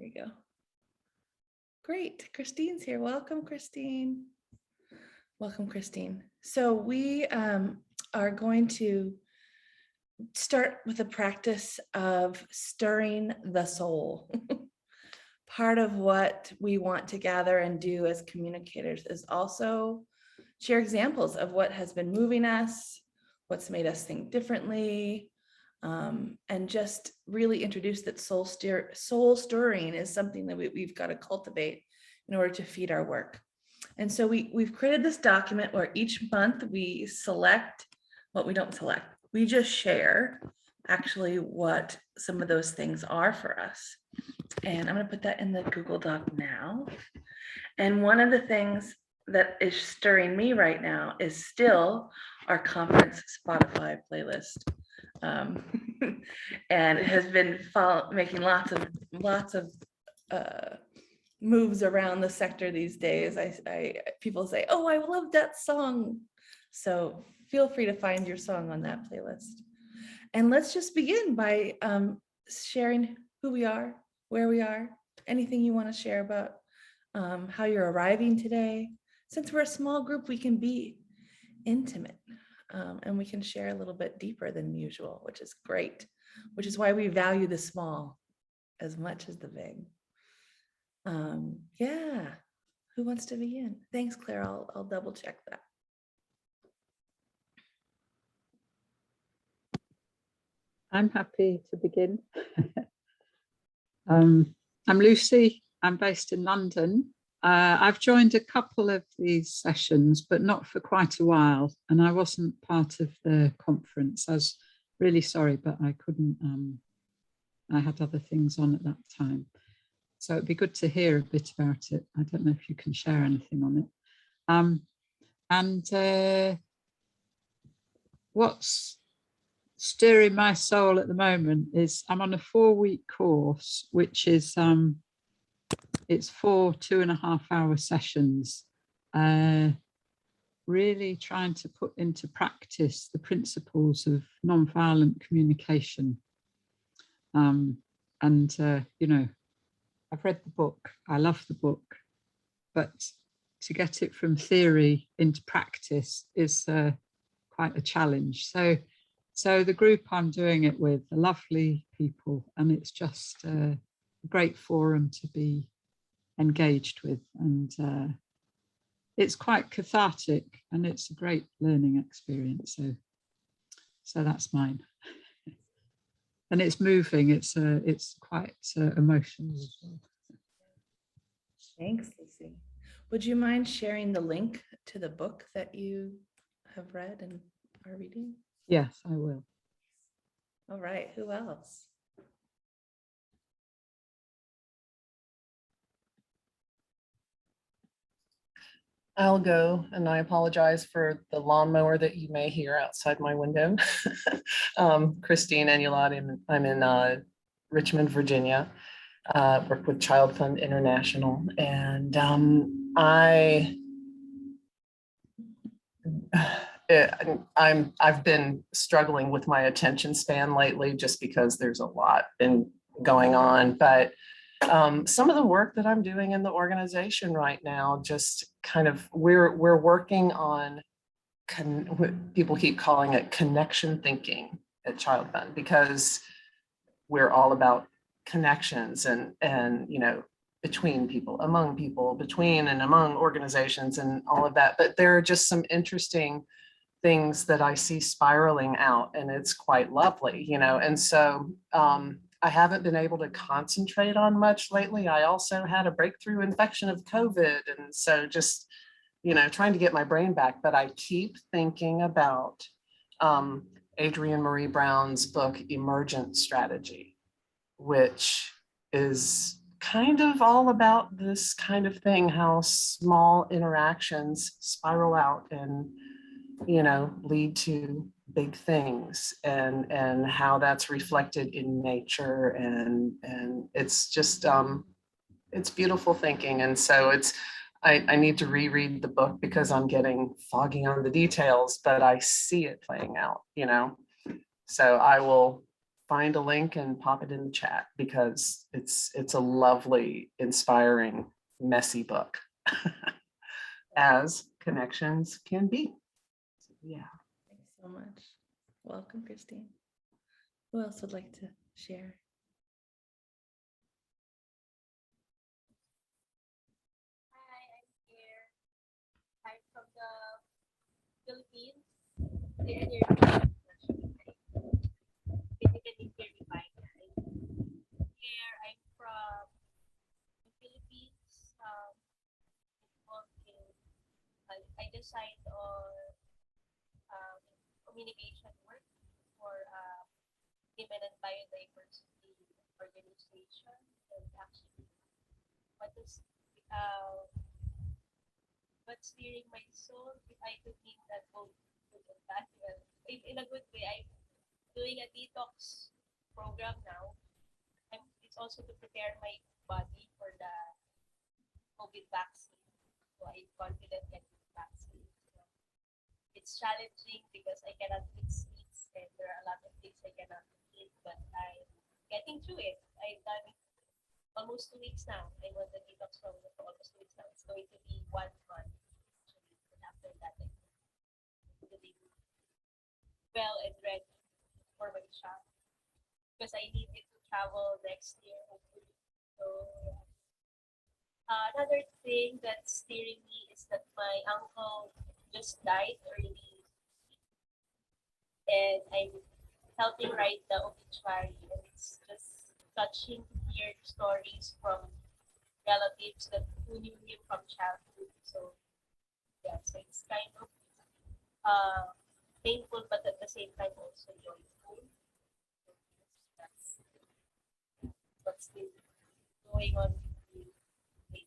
we go. Great. Christine's here. Welcome, Christine. Welcome, Christine. So we are going to start with a practice of stirring the soul. Part of what we want to gather and do as communicators is also share examples of what has been moving us, what's made us think differently, and just really introduce that soul stirring is something that we've got to cultivate in order to feed our work. And so we've created this document where each month we select what we don't select. We just share actually what some of those things are for us. And I'm going to put that in the Google Doc now. And one of the things that is stirring me right now is still our conference Spotify playlist. And it has been making lots of moves around the sector these days. People say, "Oh, I love that song." So feel free to find your song on that playlist. And let's just begin by sharing who we are, where we are, anything you want to share about how you're arriving today. Since we're a small group, we can be intimate and we can share a little bit deeper than usual, which is great, which is why we value the small as much as the big. Yeah, who wants to begin? Thanks, Claire. I'll double check that. I'm happy to begin. I'm Lucy. I'm based in London. I've joined a couple of these sessions, but not for quite a while. And I wasn't part of the conference. I was really sorry, but I couldn't. I had other things on at that time. So it'd be good to hear a bit about it. I don't know if you can share anything on it. What's stirring my soul at the moment is I'm on a 4-week course, which is it's 4 2.5-hour sessions, really trying to put into practice the principles of nonviolent communication. You know, I've read the book, I love the book, but to get it from theory into practice is quite a challenge. So the group I'm doing it with are lovely people, and it's just a great forum to be engaged with, and it's quite cathartic, and it's a great learning experience. So that's mine, and it's moving. It's quite emotional as well. Thanks, Lucy. Would you mind sharing the link to the book that you have read and are reading? Yes, I will. All right, who else? I'll go, and I apologize for the lawnmower that you may hear outside my window. Christine Anulati, I'm in Richmond, Virginia. Work with Child Fund International, and I've been struggling with my attention span lately, just because there's a lot been going on. But some of the work that I'm doing in the organization right now, just kind of, we're working on people keep calling it connection thinking at Child Fund, because we're all about connections and you know, between people, between and among organizations and all of that. But there are just some interesting things that I see spiraling out, and it's quite lovely, you know. And so I haven't been able to concentrate on much lately. I also had a breakthrough infection of COVID, and so just, you know, trying to get my brain back. But I keep thinking about Adrienne Marie Brown's book, Emergent Strategy, which is kind of all about this kind of thing, how small interactions spiral out and, you know, lead to big things, and how that's reflected in nature, and it's just it's beautiful thinking. And so I need to reread the book because I'm getting foggy on the details, but I see it playing out, you know. So I will find a link and pop it in the chat because it's a lovely, inspiring, messy book, as connections can be. So, yeah. Thanks so much. Welcome, Christine. Who else would like to share? Hi, I'm here. I'm from the Philippines. Can you hear me? Physically hear me fine. Here, I'm from the Philippines. Okay. I designed on communication work for women and biodiversity organization. And actually, what is uh, what's steering my soul, if I could mean that both good and bad. Well, in a good way, I'm doing a detox program now. It's also to prepare my body for the COVID vaccine. So I'm confident getting the vaccine. So it's challenging because I cannot eat sweets and there are a lot of things I cannot eat, but I'm getting through it. I've done it almost 2 weeks now. I'm on the detox program for almost 2 weeks now. It's going to be 1 month. Actually, and after that, I'm going to be well and ready for my shot because I need it to travel next year, hopefully. So, another thing that's steering me is that my uncle just died early, and I'm helping write the obituary, and it's just touching to hear stories from relatives that who knew him from childhood. So yeah, so it's kind of painful, but at the same time also joyful. That's what's been going on with me.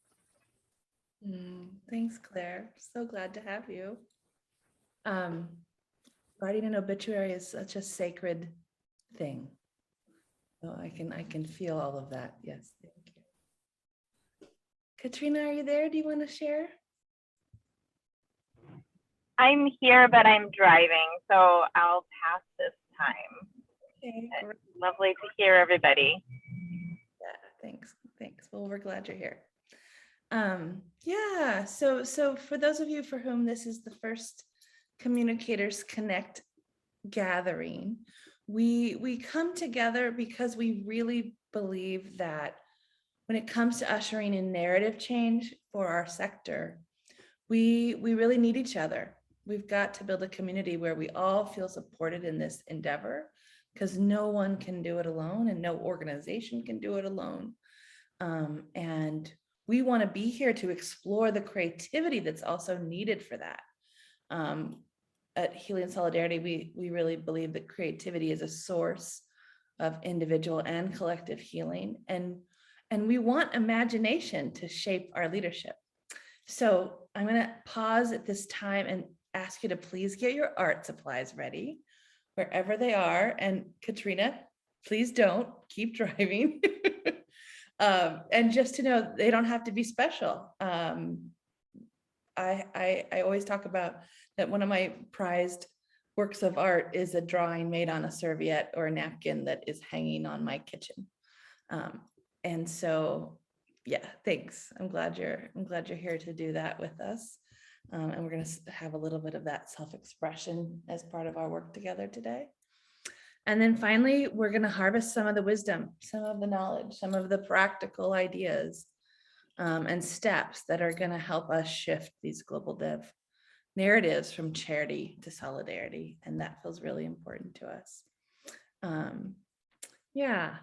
Thanks, Claire. So glad to have you. Writing an obituary is such a sacred thing. So I can feel all of that. Yes, thank you. Katrina, are you there? Do you want to share? I'm here, but I'm driving, so I'll pass this time. Okay, great. Lovely to hear everybody. Yeah, thanks. Thanks. Well, we're glad you're here. Yeah, so for those of you for whom this is the first Communicators Connect gathering, we come together because we really believe that when it comes to ushering in narrative change for our sector, we really need each other. We've got to build a community where we all feel supported in this endeavor, because no one can do it alone and no organization can do it alone. And we want to be here to explore the creativity that's also needed for that. At Healing Solidarity, we really believe that creativity is a source of individual and collective healing, and we want imagination to shape our leadership. So I'm going to pause at this time and ask you to please get your art supplies ready wherever they are. And Katrina, please don't keep driving. And just to know, they don't have to be special. I always talk about that one of my prized works of art is a drawing made on a serviette or a napkin that is hanging on my kitchen. And so, yeah, thanks. I'm glad you're here to do that with us. And we're going to have a little bit of that self-expression as part of our work together today. And then finally, we're going to harvest some of the wisdom, some of the knowledge, some of the practical ideas and steps that are going to help us shift these global dev narratives from charity to solidarity. And that feels really important to us. Yeah.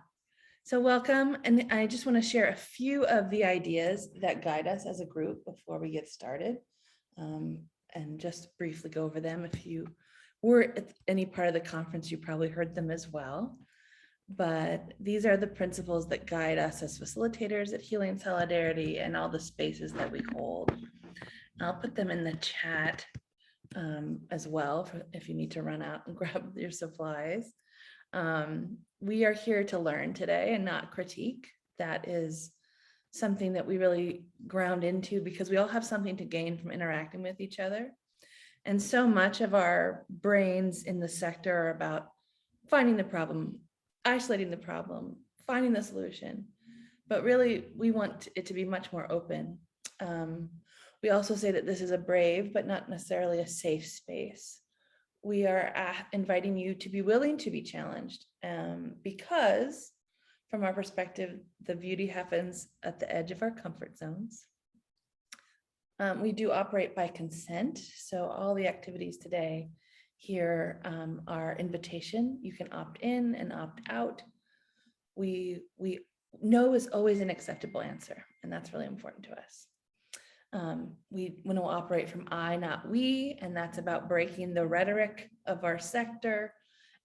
So welcome. And I just want to share a few of the ideas that guide us as a group before we get started. And just briefly go over them. If you were at any part of the conference, you probably heard them as well. But these are the principles that guide us as facilitators at Healing Solidarity and all the spaces that we hold. I'll put them in the chat as well if you need to run out and grab your supplies. We are here to learn today and not critique. That is something that we really ground into because we all have something to gain from interacting with each other. And so much of our brains in the sector are about finding the problem isolating the problem, finding the solution. But really, we want it to be much more open. We also say that this is a brave, but not necessarily a safe space. We are inviting you to be willing to be challenged, because from our perspective, the beauty happens at the edge of our comfort zones. We do operate by consent. So all the activities today here are invitation. You can opt in and opt out. We no is always an acceptable answer, and that's really important to us. We want to operate from I, not we, and that's about breaking the rhetoric of our sector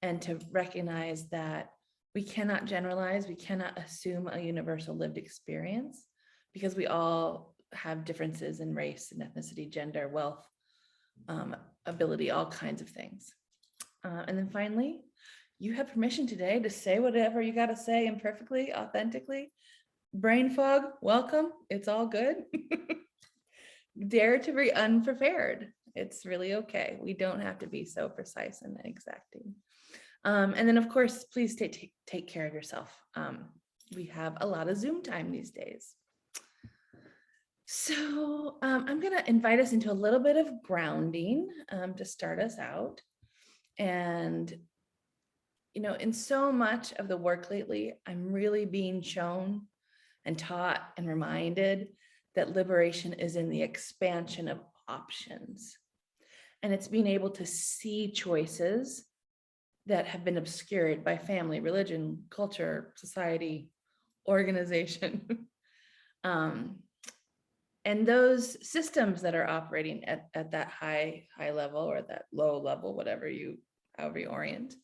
and to recognize that we cannot generalize, we cannot assume a universal lived experience, because we all have differences in race and ethnicity, gender, wealth, ability, all kinds of things. And then finally, you have permission today to say whatever you got to say imperfectly, authentically. Brain fog, welcome. It's all good. Dare to be unprepared. It's really okay. We don't have to be so precise and exacting. And then, of course, please take care of yourself. We have a lot of Zoom time these days. So I'm going to invite us into a little bit of grounding to start us out. And, you know, in so much of the work lately, I'm really being shown and taught and reminded that liberation is in the expansion of options. And it's being able to see choices that have been obscured by family, religion, culture, society, organization. And those systems that are operating at that high level or that low level, however you orient,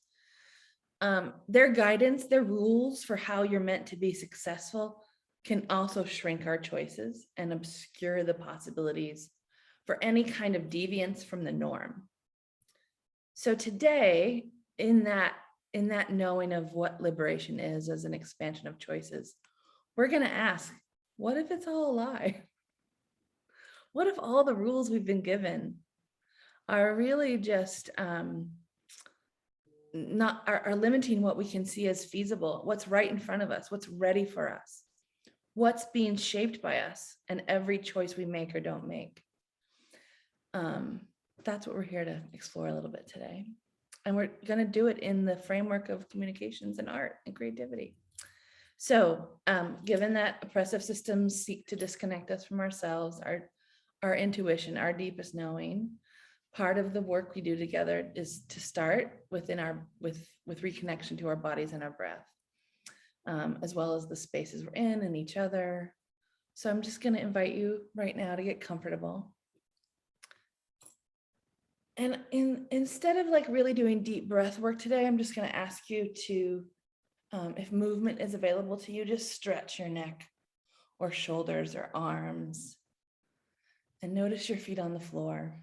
their guidance, their rules for how you're meant to be successful can also shrink our choices and obscure the possibilities for any kind of deviance from the norm. So today, in that knowing of what liberation is as an expansion of choices, we're going to ask, what if it's all a lie? What if all the rules we've been given are really just are limiting what we can see as feasible, what's right in front of us, what's ready for us, what's being shaped by us, and every choice we make or don't make. That's what we're here to explore a little bit today. And we're going to do it in the framework of communications and art and creativity. So given that oppressive systems seek to disconnect us from ourselves, our intuition, our deepest knowing, part of the work we do together is to start with reconnection to our bodies and our breath, as well as the spaces we're in and each other. So I'm just going to invite you right now to get comfortable. And instead of like really doing deep breath work today, I'm just going to ask you to, if movement is available to you, just stretch your neck or shoulders or arms and notice your feet on the floor.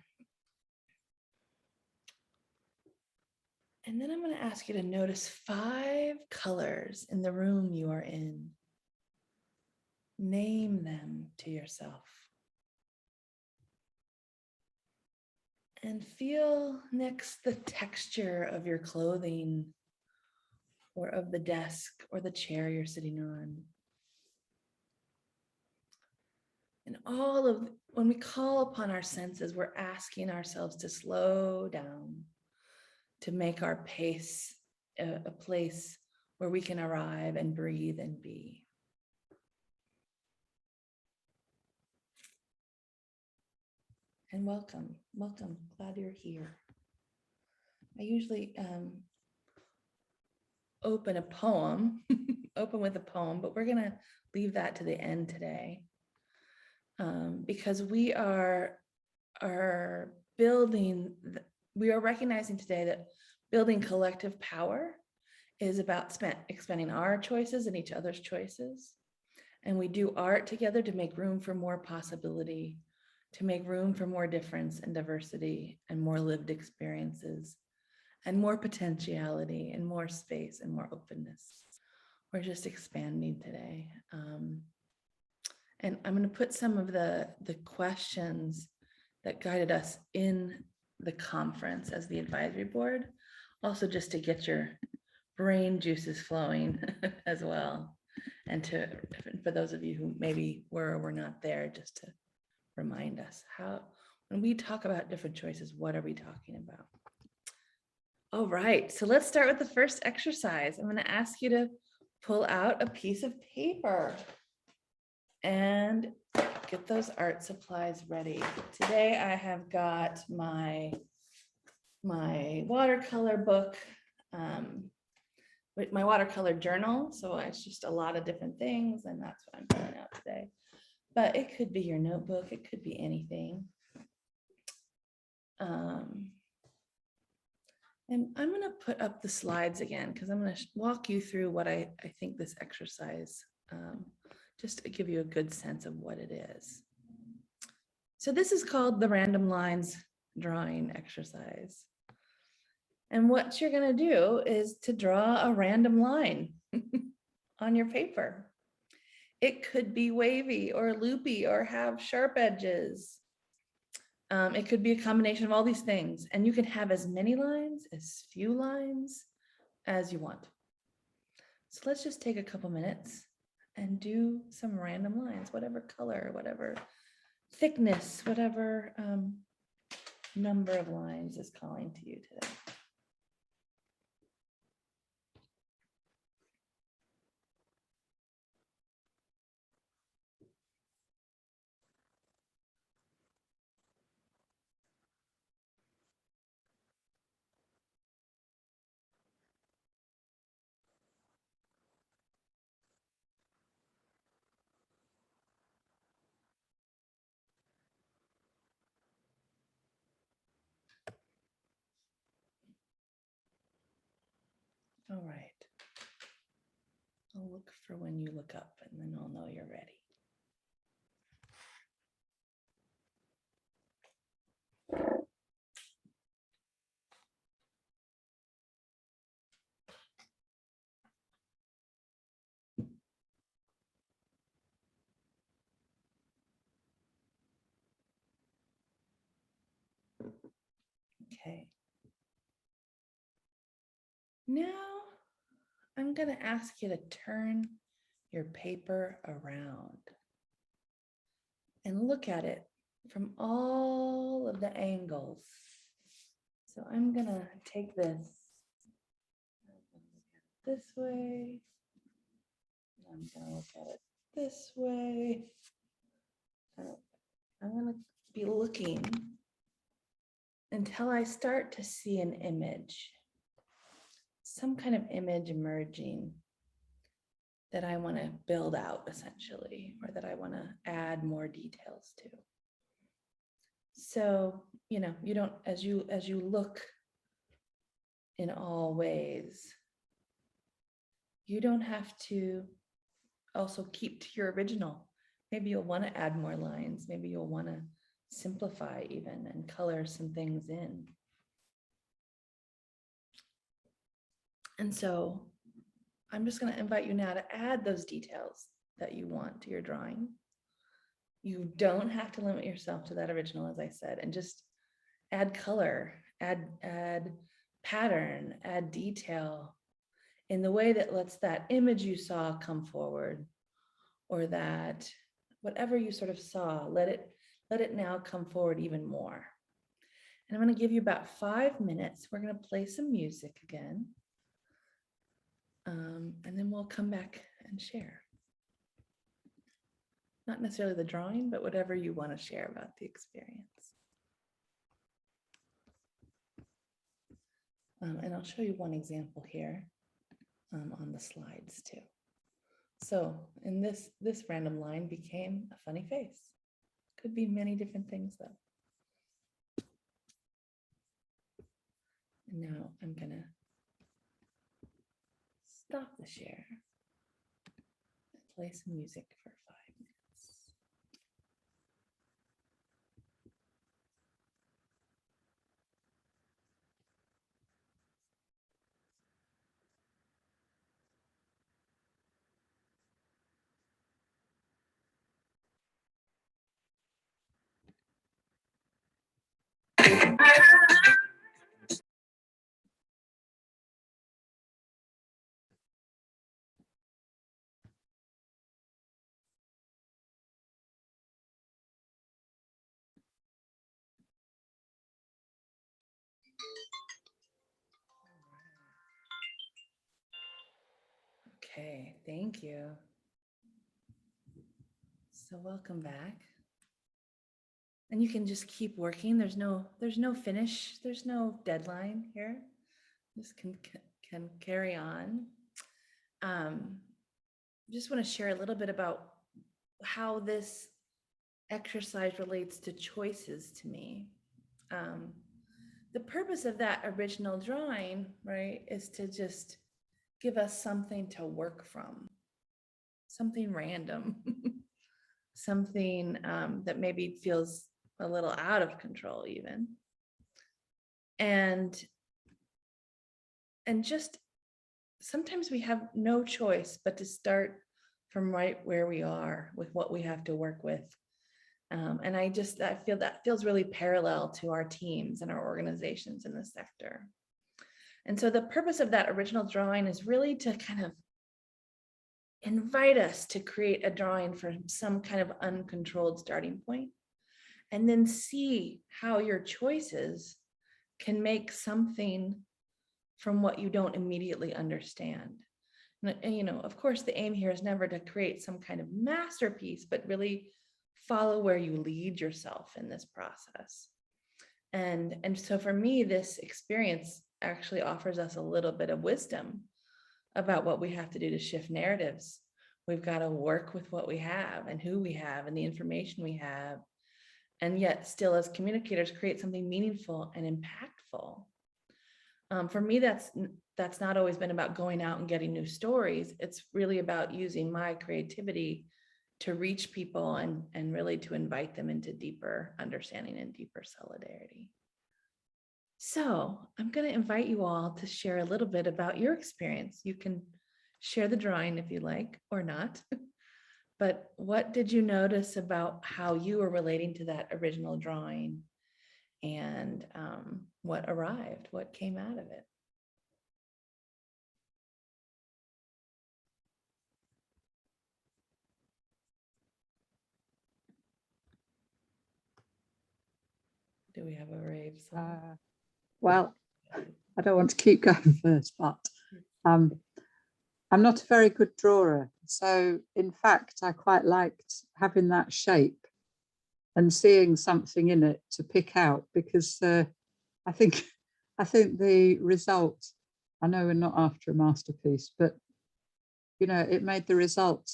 And then I'm going to ask you to notice 5 colors in the room you are in. Name them to yourself. And feel next the texture of your clothing or of the desk or the chair you're sitting on. And when we call upon our senses, we're asking ourselves to slow down, to make our pace a place where we can arrive and breathe and be. And welcome, glad you're here. I usually open with a poem, but we're gonna leave that to the end today. Because we are recognizing today that building collective power is about expanding our choices and each other's choices. And we do art together to make room for more possibility, to make room for more difference and diversity and more lived experiences and more potentiality and more space and more openness. We're just expanding today. And I'm going to put some of the questions that guided us in the conference as the advisory board, also just to get your brain juices flowing as well. And for those of you who maybe were or were not there, just to remind us when we talk about different choices, what are we talking about? All right, so let's start with the first exercise. I'm going to ask you to pull out a piece of paper and get those art supplies ready. Today I have got my watercolor book, with my watercolor journal. So it's just a lot of different things, and that's what I'm pulling out today. But it could be your notebook, it could be anything. And I'm going to put up the slides again because I'm going to walk you through what I think this exercise, just to give you a good sense of what it is. So this is called the random lines drawing exercise. And what you're going to do is to draw a random line on your paper. It could be wavy or loopy or have sharp edges. It could be a combination of all these things, and you can have as many lines, as few lines as you want. So let's just take a couple minutes and do some random lines, whatever color, whatever thickness, whatever number of lines is calling to you today. All right. I'll look for when you look up, and then I'll know you're ready. Okay. Now I'm going to ask you to turn your paper around and look at it from all of the angles. So I'm going to take this way. I'm going to look at it this way. I'm going to be looking until I start to see an image, some kind of image emerging that I want to build out essentially, or that I want to add more details to. So, you don't, as you look in all ways, you don't have to also keep to your original. Maybe you'll want to add more lines. Maybe you'll want to simplify even and color some things in. And so I'm just going to invite you now to add those details that you want to your drawing. You don't have to limit yourself to that original, as I said, and just add color, add pattern, add detail in the way that lets that image you saw come forward, or that whatever you sort of saw, let it now come forward even more. And I'm going to give you about 5 minutes. We're going to play some music again. And then we'll come back and share. Not necessarily the drawing, but whatever you want to share about the experience. And I'll show you one example here on the slides too. So in this random line became a funny face. Could be many different things though. And now I'm gonna stop the share and play some music for 5 minutes. Okay, thank you. So welcome back. And you can just keep working. There's no finish. There's no deadline here. Just can carry on. Just want to share a little bit about how this exercise relates to choices to me. The purpose of that original drawing, right, is to just give us something to work from, something random, something that maybe feels a little out of control even. And just sometimes we have no choice but to start from right where we are with what we have to work with. And I feel that feels really parallel to our teams and our organizations in this sector. And so the purpose of that original drawing is really to kind of invite us to create a drawing for some kind of uncontrolled starting point, and then see how your choices can make something from what you don't immediately understand. And you know, of course, the aim here is never to create some kind of masterpiece, but really follow where you lead yourself in this process. And so for me, this experience actually offers us a little bit of wisdom about what we have to do to shift narratives. We've got to work with what we have and who we have and the information we have, and yet still as communicators create something meaningful and impactful. For me, that's not always been about going out and getting new stories. It's really about using my creativity to reach people and really to invite them into deeper understanding and deeper solidarity. So I'm going to invite you all to share a little bit about your experience. You can share the drawing if you like or not, but what did you notice about how you were relating to that original drawing, and what arrived, what came out of it? Do we have a rave song? Well, I don't want to keep going first, but I'm not a very good drawer. So in fact, I quite liked having that shape and seeing something in it to pick out, because I think the result, I know we're not after a masterpiece, but you know, it made the result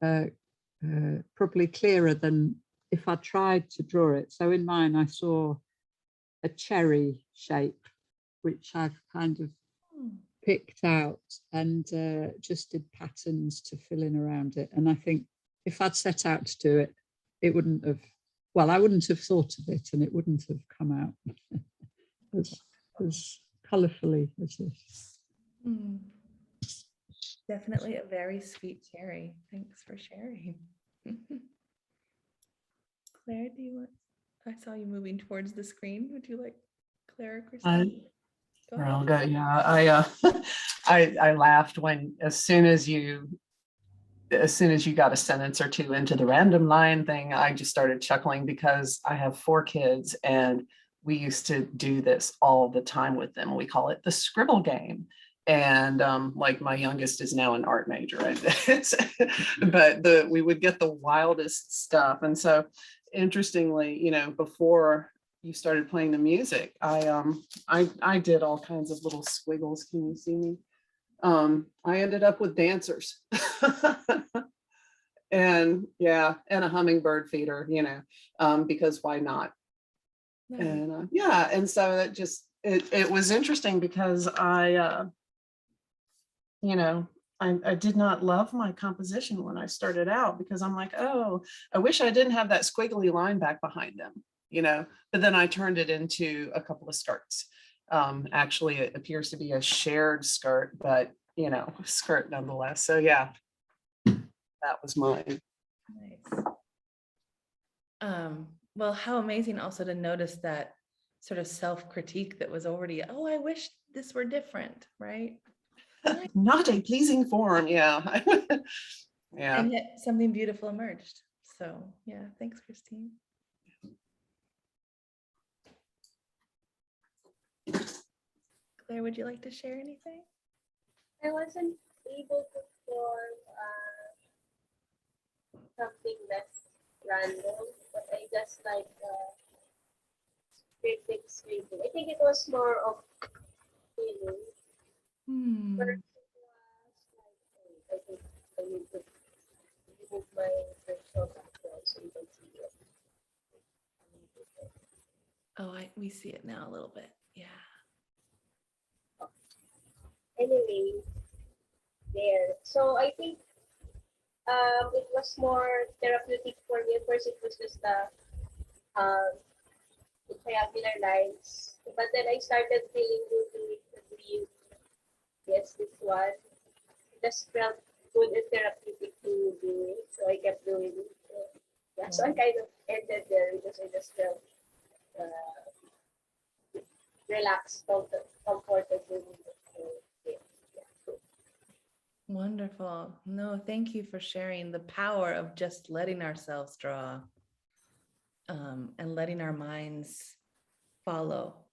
probably clearer than if I tried to draw it. So in mine, I saw a cherry shape, which I've kind of picked out and just did patterns to fill in around it. And I think if I'd set out to do it, it wouldn't have, well, I wouldn't have thought of it and it wouldn't have come out as colourfully as this. Definitely a very sweet cherry. Thanks for sharing. Claire, do you want, I saw you moving towards the screen. Would you like Claire or Christine? Go ahead. I'll go. Yeah, I laughed when as soon as you got a sentence or two into the random line thing, I just started chuckling because I have 4 kids and we used to do this all the time with them. We call it the scribble game. And like my youngest is now an art major, but we would get the wildest stuff. And so interestingly, you know, before you started playing the music, I did all kinds of little squiggles. Can you see me? I ended up with dancers. And yeah, and a hummingbird feeder, you know, because why not? Nice. And yeah, and so it just it was interesting because you know, I did not love my composition when I started out, because I'm like, oh, I wish I didn't have that squiggly line back behind them, you know, but then I turned it into a couple of skirts. Actually, it appears to be a shared skirt, but you know, skirt nonetheless. So yeah, that was mine. Nice. Well, how amazing also to notice that sort of self-critique that was already, oh, I wish this were different, right? Not a pleasing form, yeah. Yeah. And yet something beautiful emerged. So yeah, thanks, Christine. Claire, would you like to share anything? I wasn't able to for something less random, but I just like scripting. I think it was more of feeling. First it was like, I think I need to remove my virtual background so you can see it. Oh, we see it now a little bit. Yeah. Anyway, there. So I think it was more therapeutic for me. At first, it was just the triangular lines, but then I started feeling good doing the green. Yes, this one just felt good and therapeutic to do it, so I kept doing it. Yeah, so I kind of ended there because I just felt relaxed, comfortable doing it. So, yeah. Wonderful. No, thank you for sharing the power of just letting ourselves draw, and letting our minds follow,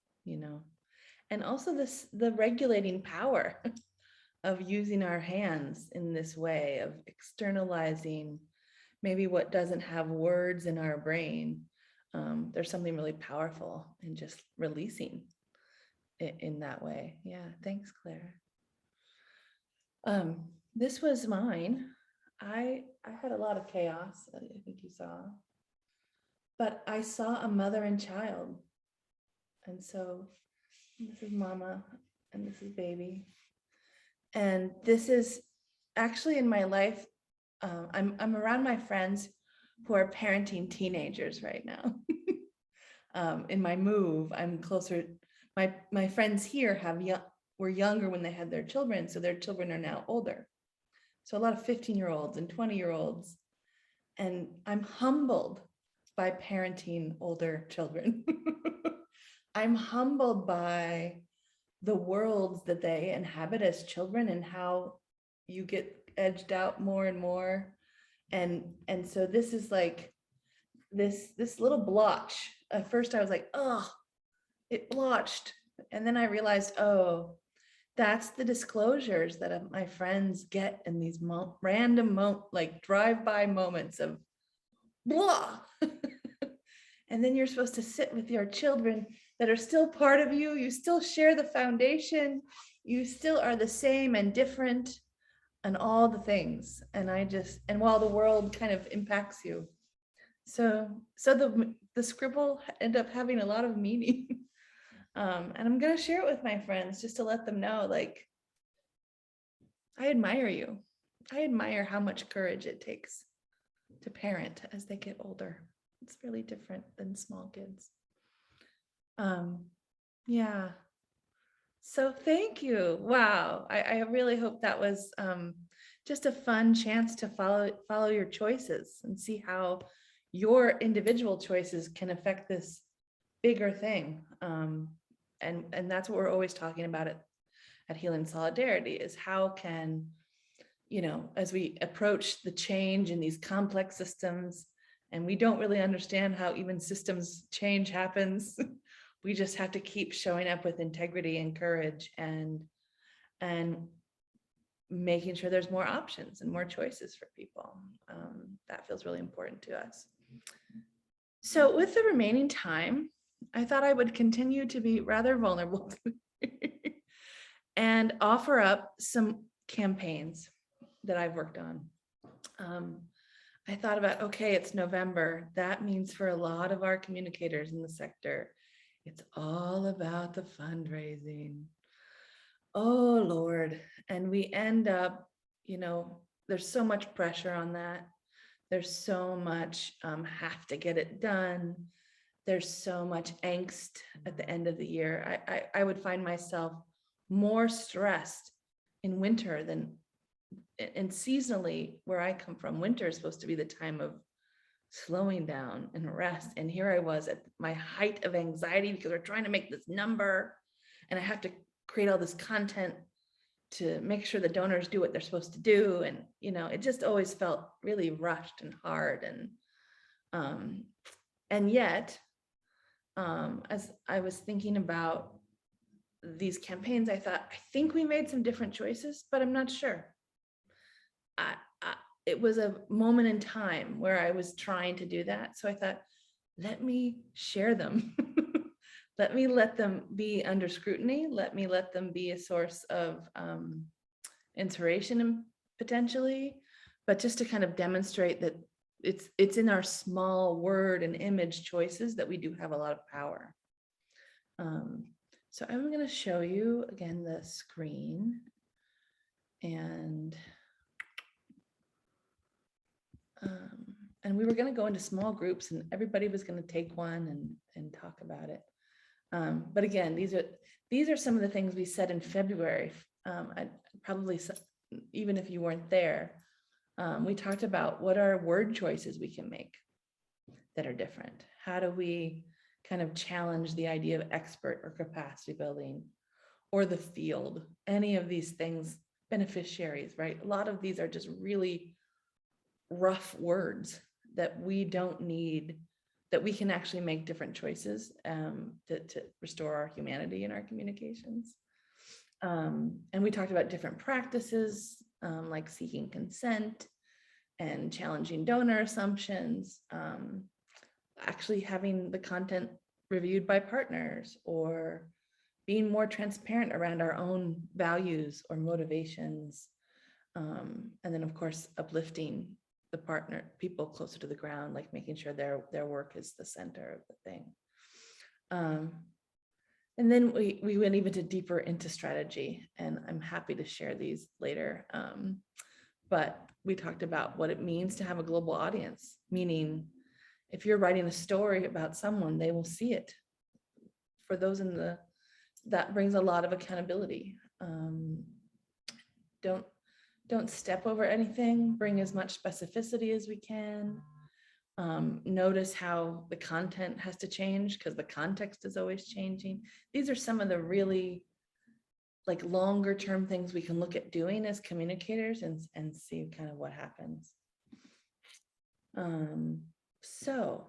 and also the regulating power of using our hands in this way of externalizing maybe what doesn't have words in our brain. There's something really powerful in just releasing it in that way. Yeah, thanks, Claire. This was mine. I had a lot of chaos, I think you saw, but I saw a mother and child. And so this is mama and this is baby. And this is actually in my life. I'm around my friends who are parenting teenagers right now. In my move, I'm closer. My friends here were younger when they had their children, so their children are now older. So a lot of 15-year-olds and 20-year-olds. And I'm humbled by parenting older children. I'm humbled by the worlds that they inhabit as children and how you get edged out more and more. And so this is like this little blotch. At first I was like, oh, it blotched. And then I realized, oh, that's the disclosures that my friends get in these random like drive-by moments of blah. And then you're supposed to sit with your children that are still part of you. You still share the foundation. You still are the same and different and all the things. And while the world kind of impacts you. So the scribble ended up having a lot of meaning. And I'm going to share it with my friends just to let them know, like, I admire you. I admire how much courage it takes to parent as they get older. It's really different than small kids. Yeah. So thank you. Wow. I really hope that was just a fun chance to follow your choices and see how your individual choices can affect this bigger thing. And that's what we're always talking about at Healing Solidarity, is how can, as we approach the change in these complex systems, and we don't really understand how even systems change happens. We just have to keep showing up with integrity and courage and making sure there's more options and more choices for people. That feels really important to us. So with the remaining time, I thought I would continue to be rather vulnerable and offer up some campaigns that I've worked on. I thought about, okay, it's November. That means for a lot of our communicators in the sector, it's all about the fundraising. Oh, Lord. And we end up, there's so much pressure on that. There's so much have to get it done. There's so much angst at the end of the year. I would find myself more stressed in winter than, and seasonally, where I come from, winter is supposed to be the time of slowing down and rest. And here I was at my height of anxiety because we're trying to make this number and I have to create all this content to make sure the donors do what they're supposed to do. And, it just always felt really rushed and hard. And yet, as I was thinking about these campaigns, I thought, I think we made some different choices, but I'm not sure. it was a moment in time where I was trying to do that. So I thought, let me share them. let them be under scrutiny. Let them be a source of inspiration and potentially, but just to kind of demonstrate that it's in our small word and image choices that we do have a lot of power. So I'm going to show you again the screen, and we were going to go into small groups, and everybody was going to take one and talk about it. But again, these are some of the things we said in February. I probably, even if you weren't there, we talked about what are word choices we can make that are different. How do we kind of challenge the idea of expert or capacity building or the field, any of these things, beneficiaries, right? A lot of these are just really rough words that we don't need, that we can actually make different choices to restore our humanity in our communications. And we talked about different practices like seeking consent and challenging donor assumptions, actually having the content reviewed by partners, or being more transparent around our own values or motivations. And then of course, uplifting the people closer to the ground, like making sure their work is the center of the thing. And then we went even deeper into strategy, and I'm happy to share these later. But we talked about what it means to have a global audience, meaning if you're writing a story about someone, they will see it. For those that brings a lot of accountability. Don't step over anything, bring as much specificity as we can. Notice how the content has to change because the context is always changing. These are some of the really like longer term things we can look at doing as communicators and see kind of what happens. So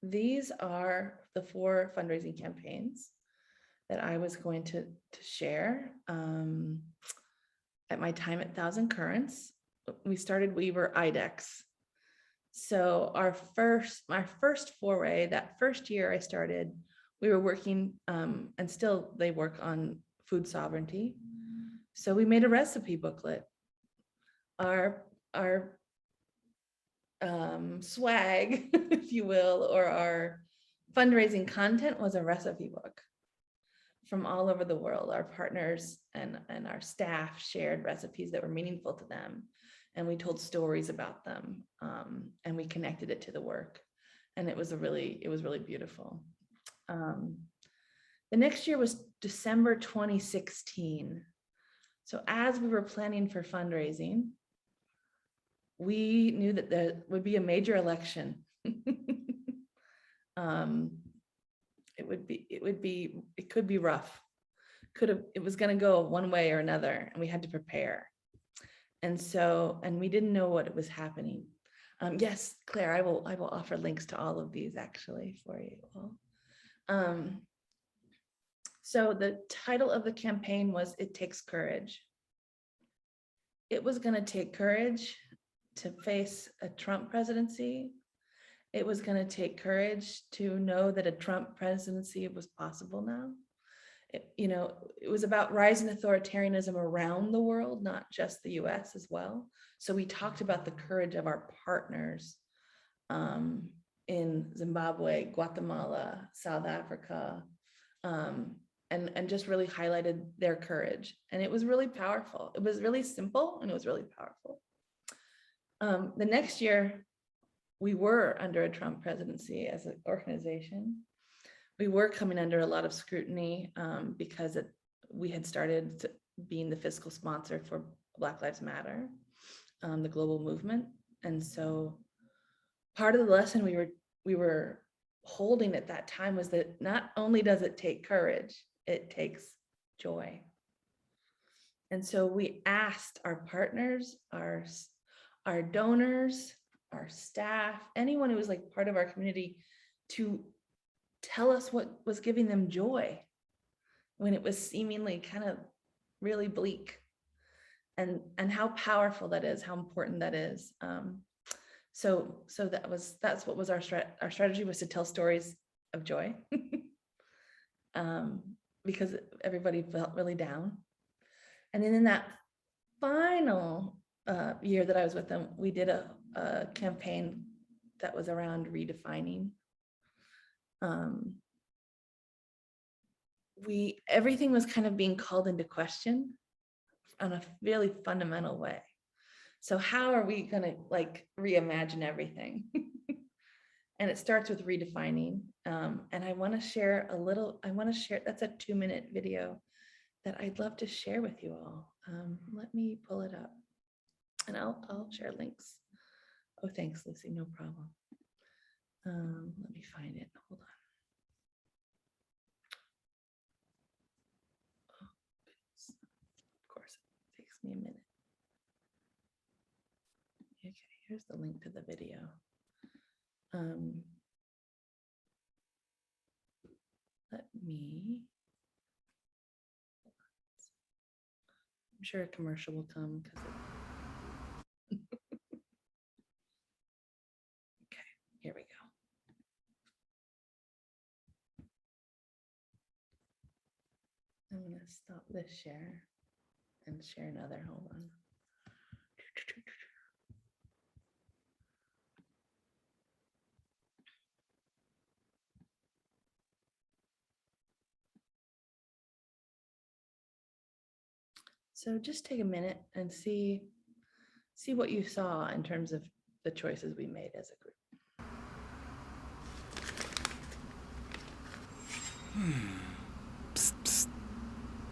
these are the 4 fundraising campaigns that I was going to share at my time at Thousand Currents. We were IDEX. So my first foray, that first year I started, we were working, and still they work on food sovereignty. So we made a recipe booklet. Our swag, if you will, or our fundraising content was a recipe book from all over the world. Our partners and our staff shared recipes that were meaningful to them. And we told stories about them, and we connected it to the work. And it was really beautiful. The next year was December 2016. So as we were planning for fundraising, we knew that there would be a major election. It could be rough. It was going to go one way or another, and we had to prepare. And we didn't know what was happening. Yes, Claire, I will offer links to all of these actually for you all. So the title of the campaign was "It Takes Courage." It was going to take courage to face a Trump presidency. It was going to take courage to know that a Trump presidency was possible now. It was about rising authoritarianism around the world, not just the US as well. So we talked about the courage of our partners in Zimbabwe, Guatemala, South Africa, and just really highlighted their courage. And it was really powerful. It was really simple, and it was really powerful. The next year, we were under a Trump presidency as an organization. We were coming under a lot of scrutiny because we had started being the fiscal sponsor for Black Lives Matter, the global movement. And so part of the lesson we were holding at that time was that not only does it take courage, it takes joy. And so we asked our partners, our donors, our staff, anyone who was like part of our community to tell us what was giving them joy when it was seemingly kind of really bleak. and how powerful that is, how important that is. So that's what was our strategy, was to tell stories of joy, because everybody felt really down. And then in that final year that I was with them, we did a campaign that was around redefining. Everything was kind of being called into question on a really fundamental way. So how are we gonna like reimagine everything? And it starts with redefining. And I want to share that's a 2-minute video that I'd love to share with you all. Let me pull it up and I'll share links. Oh, thanks, Lucy, no problem. Let me find it, hold on. Oh, goodness. Of course, it takes me a minute. Okay, here's the link to the video. Let me, I'm sure a commercial will come because okay, here we go. I'm gonna stop this share and share another, hold on. So just take a minute and see what you saw in terms of the choices we made as a group. Psst, psst.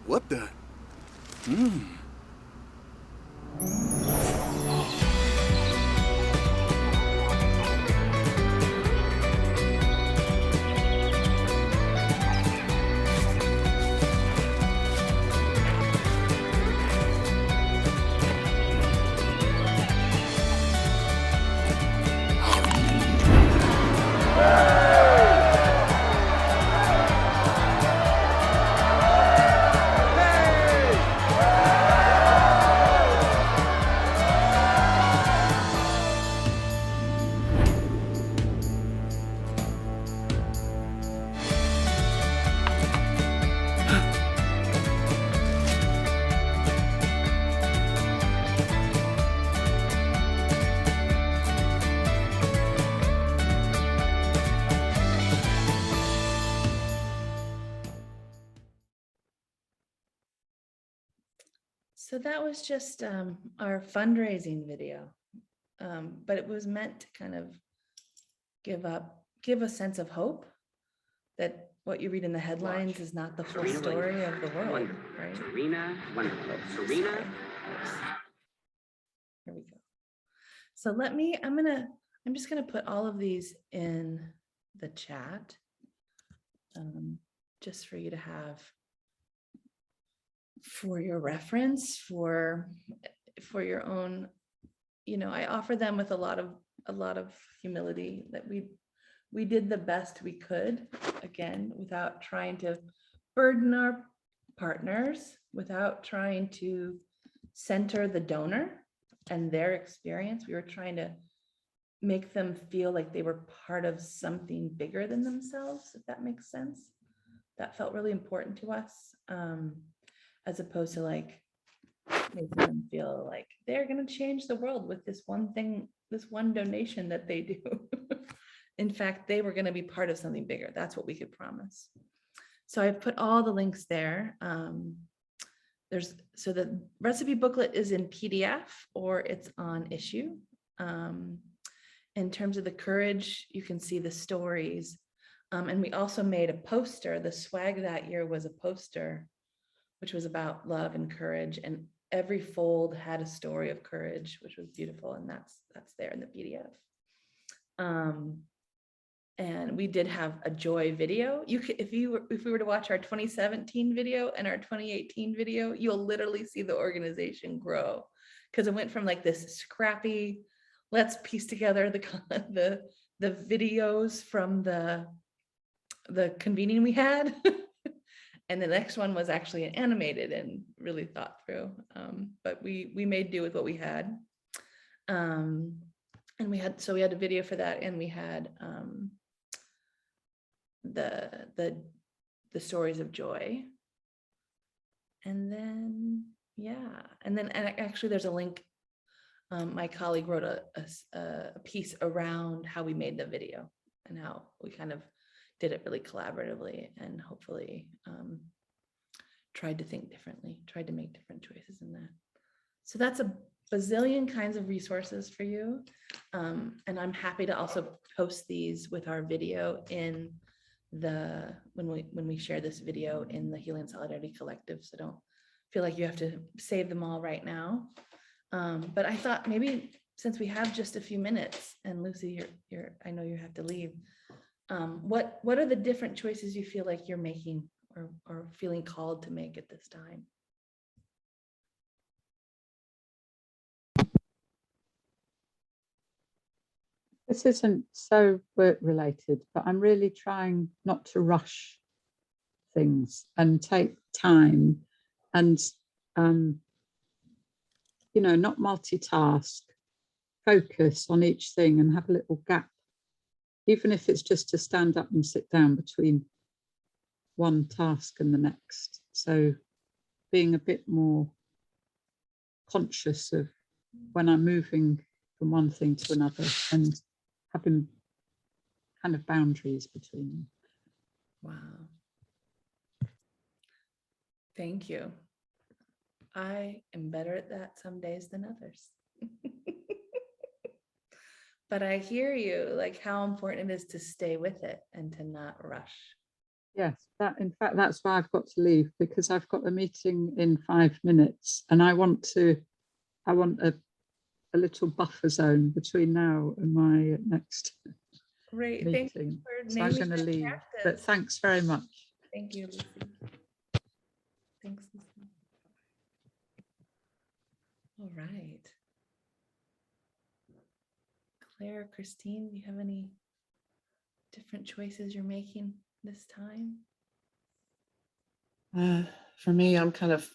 What the? So that was just our fundraising video, but it was meant to kind of give a sense of hope that what you read in the headlines is not the full story of the world, right? Serena, wonderful. Oh, Serena. sorry. Here we go. So I'm just gonna put all of these in the chat, just for you to have for your reference, for your own, I offer them with a lot of humility that we did the best we could, again, without trying to burden our partners, without trying to center the donor and their experience. We were trying to make them feel like they were part of something bigger than themselves, if that makes sense. That felt really important to us, as opposed to like making them feel like they're going to change the world with this one thing, this one donation that they do. In fact, they were going to be part of something bigger. That's what we could promise. So I've put all the links there. So the recipe booklet is in PDF or it's on issue. In terms of the courage, you can see the stories. And we also made a poster. The swag that year was a poster, which was about love and courage. And every fold had a story of courage, which was beautiful. And that's there in the PDF. And we did have a joy video. If we were to watch our 2017 video and our 2018 video, you'll literally see the organization grow, because it went from like this scrappy, let's piece together the videos from the convening we had, And the next one was actually animated and really thought through. But we made do with what we had. And we had a video for that, and we had the stories of joy. And then, yeah, and actually there's a link. My colleague wrote a piece around how we made the video and how we kind of did it really collaboratively, and hopefully tried to think differently, tried to make different choices in that. So that's a bazillion kinds of resources for you. And I'm happy to also post these with our video in when we share this video in the Healing Solidarity Collective. So don't feel like you have to save them all right now. But I thought maybe since we have just a few minutes, and Lucy, I know you have to leave. What are the different choices you feel like you're making or feeling called to make at this time? This isn't so work related, but I'm really trying not to rush things and take time and, not multitask, focus on each thing and have a little gap, even if it's just to stand up and sit down between one task and the next. So being a bit more conscious of when I'm moving from one thing to another and having kind of boundaries between them. Wow. Thank you. I am better at that some days than others. But I hear you, like how important it is to stay with it and to not rush. Yes, in fact, that's why I've got to leave, because I've got a meeting in 5 minutes and I want a little buffer zone between now and my next Great. meeting. Thank you for So I'm naming going to that leave, but practice. thanks very much. Thank you, Lucy. Thanks, Lucy. All right. Claire, Christine, do you have any different choices you're making this time? For me, I'm kind of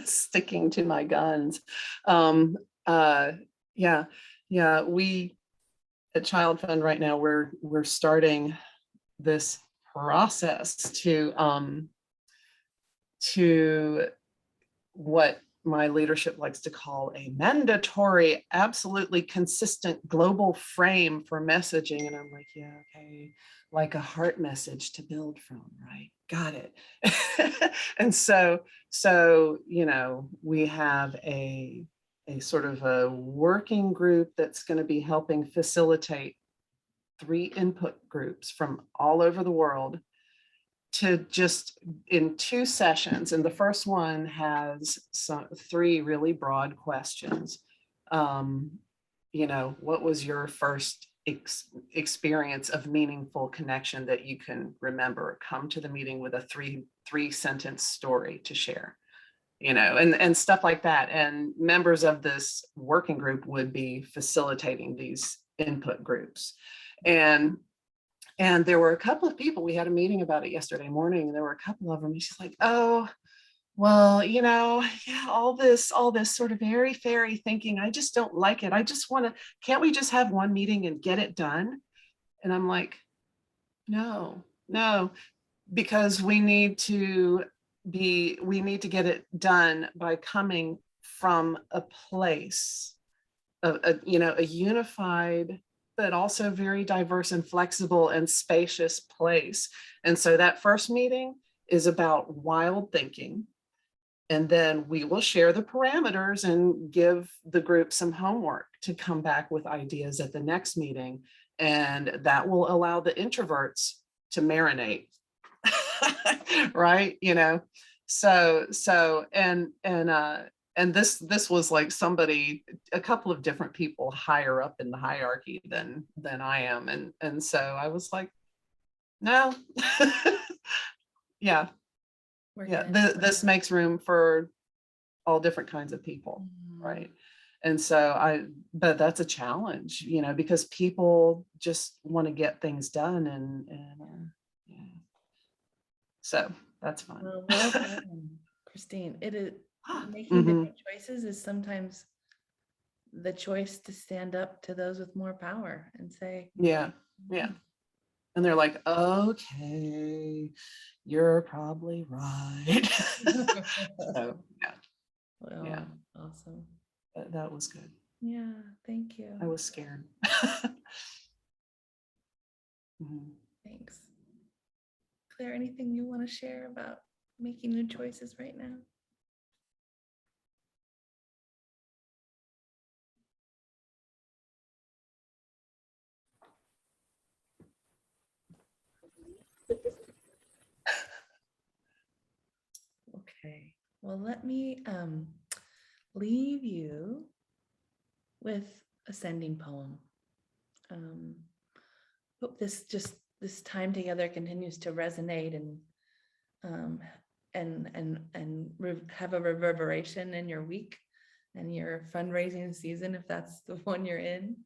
sticking to my guns. Yeah, we at Child Fund right now, we're starting this process to what my leadership likes to call a mandatory, absolutely consistent global frame for messaging. And I'm like, yeah, okay, like a heart message to build from, right? Got it. And so, we have a sort of a working group that's going to be helping facilitate 3 input groups from all over the world to just in 2 sessions. And the first one has 3 really broad questions. What was your first experience of meaningful connection that you can remember? Come to the meeting with a 3 sentence story to share, and stuff like that. And members of this working group would be facilitating these input groups. And there were a couple of people, we had a meeting about it yesterday morning, and there were a couple of them, and she's like, oh, well, all this sort of airy fairy thinking, I just don't like it. I just can't we just have one meeting and get it done? And I'm like, no, because we need to get it done by coming from a place of a unified, but also very diverse and flexible and spacious place. And so that first meeting is about wild thinking. And then we will share the parameters and give the group some homework to come back with ideas at the next meeting. And that will allow the introverts to marinate, right? And this was like a couple of different people higher up in the hierarchy than I am. And so I was like, no, yeah. This makes room for all different kinds of people, right? And so but that's a challenge, because people just want to get things done, and So that's fun. Well done, Christine. It is making the Mhm. right choices is sometimes the choice to stand up to those with more power and say, Yeah, yeah. And they're like, okay, you're probably right. So yeah, well, yeah, awesome. that was good. Yeah, thank you. I was scared. Mhm. Thanks. Claire, anything you want to share about making new choices right now? Okay, well, let me leave you with a sending poem. Hope this time together continues to resonate and um, have a reverberation in your week and your fundraising season, if that's the one you're in.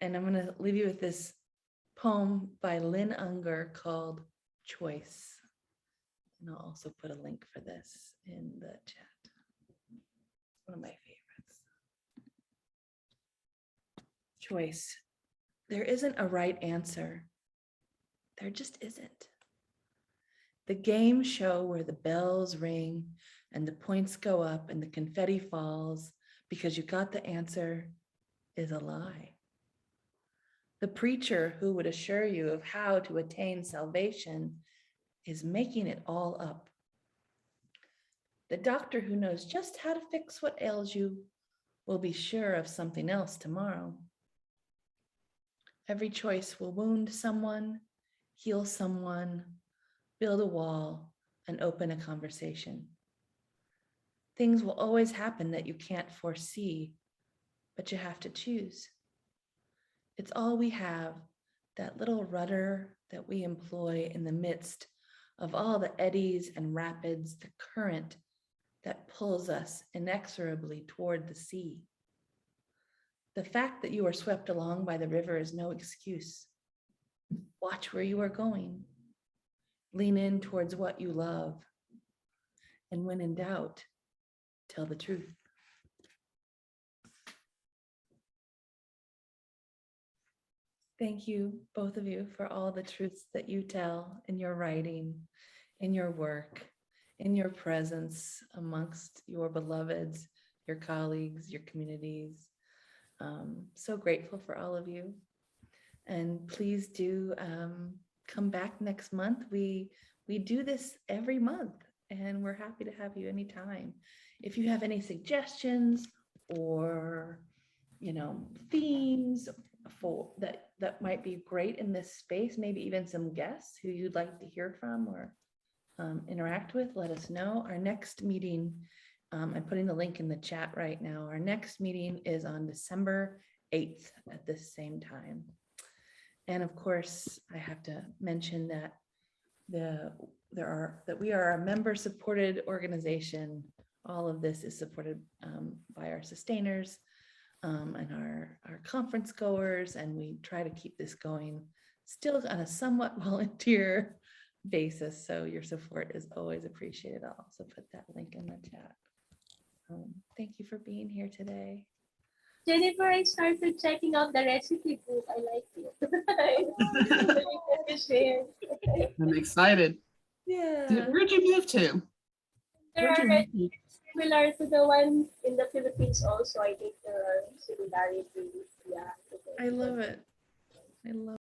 And I'm going to leave you with this poem by Lynn Unger called Choice. And I'll also put a link for this in the chat. One of my favorites. Choice. There isn't a right answer. There just isn't. The game show where the bells ring and the points go up and the confetti falls because you got the answer is a lie. The preacher who would assure you of how to attain salvation is making it all up. The doctor who knows just how to fix what ails you will be sure of something else tomorrow. Every choice will wound someone, heal someone, build a wall, and open a conversation. Things will always happen that you can't foresee, but you have to choose. It's all we have, that little rudder that we employ in the midst of all the eddies and rapids, the current that pulls us inexorably toward the sea. The fact that you are swept along by the river is no excuse. Watch where you are going. Lean in towards what you love. And when in doubt, tell the truth. Thank you, both of you, for all the truths that you tell in your writing, in your work, in your presence amongst your beloveds, your colleagues, your communities. So grateful for all of you. And please do come back next month. We do this every month, and we're happy to have you anytime. If you have any suggestions or themes for that might be great in this space, maybe even some guests who you'd like to hear from or interact with, let us know. Our next meeting, I'm putting the link in the chat right now. Our next meeting is on December 8th at this same time. And of course, I have to mention that we are a member-supported organization. All of this is supported by our sustainers and our conference goers, and we try to keep this going still on a somewhat volunteer basis. So your support is always appreciated. I'll also put that link in the chat. Thank you for being here today. Jennifer, I started checking out the recipe book. I like it. I'm excited. Yeah. Where'd you move to? There Where'd are you move to? similar to the one in the Philippines also. I think there are similarities. Yeah. I love it. I love